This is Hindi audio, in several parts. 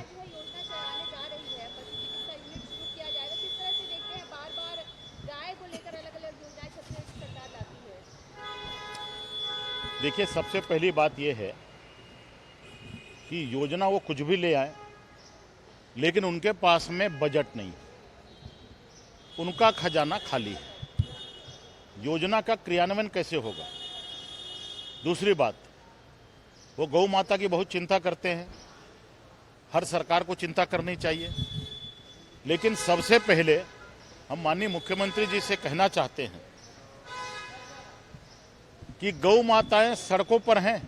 जो है योजना चलाने जा रही है, पशु चिकित्सा यूनिट शुरू किया जाएगा, किस तरह से देखते हैं बार-बार गाय को लेकर अलग-अलग योजनाएं छत्तीसगढ़ की सरकार लाती है? देखिए, सबसे पहली बात यह है कि योजना वो कुछ भी ले आए, लेकिन उनके पास में बजट नहीं, उनका खजाना खाली है। योजना का क्रियान्वयन कैसे होगा? दूसरी बात, वो गौ माता की बहुत चिंता करते हैं, हर सरकार को चिंता करनी चाहिए, लेकिन सबसे पहले हम माननीय मुख्यमंत्री जी से कहना चाहते हैं कि गौ माताएं सड़कों पर हैं।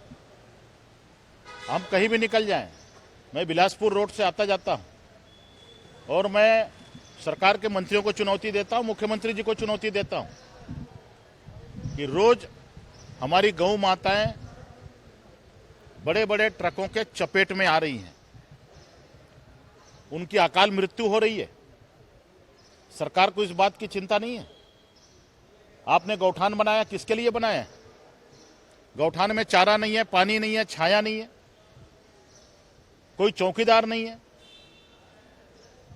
हम कहीं भी निकल जाएं, मैं बिलासपुर रोड से आता जाता हूं और मैं सरकार के मंत्रियों को चुनौती देता हूं, मुख्यमंत्री जी को चुनौती देता हूं कि रोज हमारी गौ माताएं बड़े बड़े ट्रकों के चपेट में आ रही हैं, उनकी अकाल मृत्यु हो रही है। सरकार को इस बात की चिंता नहीं है। आपने गौठान बनाया, किसके लिए बनाया है? गौठान में चारा नहीं है, पानी नहीं है, छाया नहीं है, कोई चौकीदार नहीं है।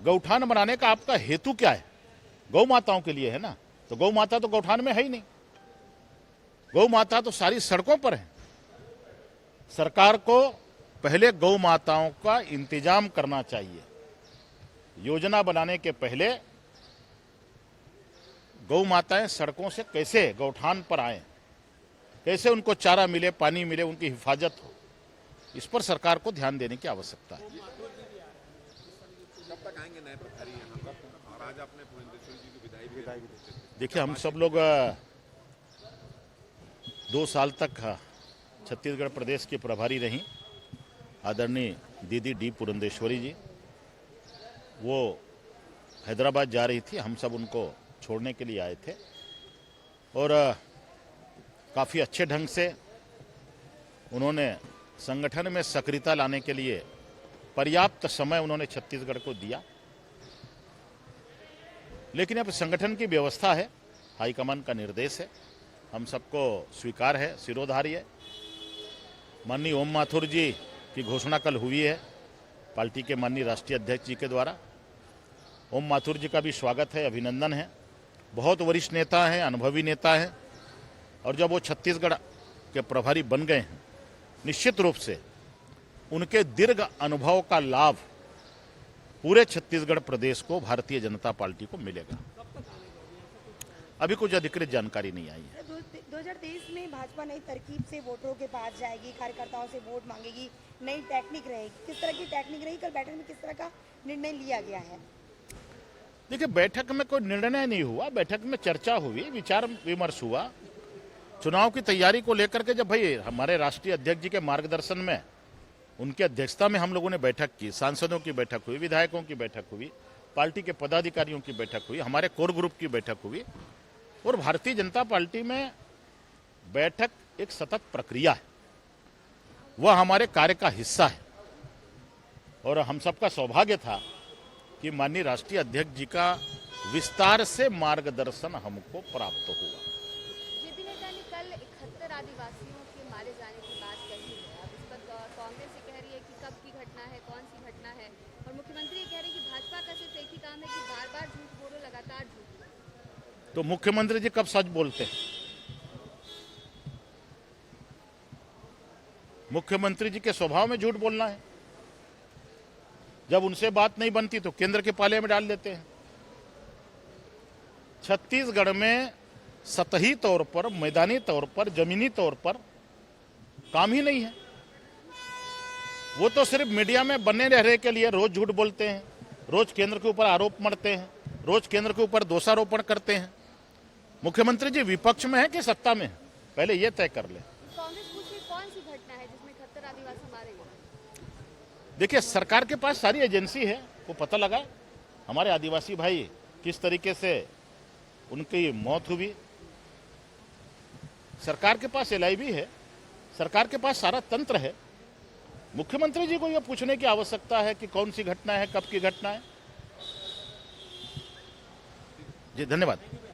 गौठान बनाने का आपका हेतु क्या है? गौ माताओं के लिए है ना, तो गौ माता तो गौठान में है ही नहीं, गौ माता तो सारी सड़कों पर है। सरकार को पहले गौ माताओं का इंतजाम करना चाहिए। योजना बनाने के पहले गौ माताएं सड़कों से कैसे गौठान पर आए, कैसे उनको चारा मिले, पानी मिले, उनकी हिफाजत हो, इस पर सरकार को ध्यान देने की आवश्यकता है। कब तक आएंगे नए प्रभारी यहाँ पर? और आज आपने पुरेंद्रेश्वरी जी की विदाई भी देखिए, हम सब लोग 2 साल तक छत्तीसगढ़ प्रदेश की प्रभारी रहीं आदरणीय दीदी डी पुरंदेश्वरी जी। वो हैदराबाद जा रही थी, हम सब उनको छोड़ने के लिए आए थे और काफ़ी अच्छे ढंग से उन्होंने संगठन में सक्रियता लाने के लिए पर्याप्त समय उन्होंने छत्तीसगढ़ को दिया। लेकिन अब संगठन की व्यवस्था है, हाईकमान का निर्देश है, हम सबको स्वीकार है, सिरोधार्य है। माननीय ओम माथुर जी की घोषणा कल हुई है पार्टी के माननीय राष्ट्रीय अध्यक्ष जी के द्वारा। ओम माथुर जी का भी स्वागत है, अभिनंदन है। बहुत वरिष्ठ नेता हैं, अनुभवी नेता हैं, और जब वो छत्तीसगढ़ के प्रभारी बन गए हैं, निश्चित रूप से उनके दीर्घ अनुभव का लाभ पूरे छत्तीसगढ़ प्रदेश को, भारतीय जनता पार्टी को मिलेगा। अभी कुछ अधिकृत जानकारी नहीं आई है। 2023 में भाजपा नई तरकीब से वोटरों के पास जाएगी, कार्यकर्ताओं से वोट मांगेगी, नई टेक्निक रहेगी। किस तरह की टेक्निक रही? कल बैठक में किस तरह का निर्णय लिया गया है? देखिए, बैठक में कोई निर्णय नहीं हुआ, बैठक में चर्चा हुई, विचार विमर्श हुआ। चुनाव की तैयारी को लेकर के जब भाई हमारे राष्ट्रीय अध्यक्ष जी के मार्गदर्शन में, उनकी अध्यक्षता में हम लोगों ने बैठक की, सांसदों की बैठक हुई, विधायकों की बैठक हुई, पार्टी के पदाधिकारियों की बैठक हुई, हमारे कोर ग्रुप की बैठक हुई। और भारतीय जनता पार्टी में बैठक एक सतत प्रक्रिया है, वह हमारे कार्य का हिस्सा है। और हम सबका सौभाग्य था कि माननीय राष्ट्रीय अध्यक्ष जी का विस्तार से मार्गदर्शन हमको प्राप्त हुआ। जेपी नड्डा ने कल 71 आदिवासियों के मारे जाने की बात कही है। अब इस पर कांग्रेस ये कह रही है कि कब की घटना है, कौन सी घटना है, और मुख्यमंत्री ये कह रहे हैं कि भाजपा का सिर्फ एक ही काम है कि बार-बार झूठ बोलो, लगातार झूठ बोलो। तो मुख्यमंत्री जी कब सच बोलते हैं? मुख्यमंत्री जी के स्वभाव में झूठ बोलना है। जब उनसे बात नहीं बनती तो केंद्र के पाले में डाल देते हैं। छत्तीसगढ़ में सतही तौर पर, मैदानी तौर पर, जमीनी तौर पर काम ही नहीं है। वो तो सिर्फ मीडिया में बने रहने के लिए रोज झूठ बोलते हैं, रोज केंद्र के ऊपर आरोप मढ़ते हैं, रोज केंद्र के ऊपर दोषारोपण करते हैं। मुख्यमंत्री जी विपक्ष में है कि सत्ता में है, पहले ये तय कर ले। कांग्रेस पूछ रही कौन सी घटना है जिसमें 71 आदिवासी मारे गए? देखिए, सरकार के पास सारी एजेंसी है, वो पता लगा हमारे आदिवासी भाई किस तरीके से उनकी मौत हुई। सरकार के पास LIB है, सरकार के पास सारा तंत्र है। मुख्यमंत्री जी को यह पूछने की आवश्यकता है कि कौन सी घटना है, कब की घटना है। जी धन्यवाद।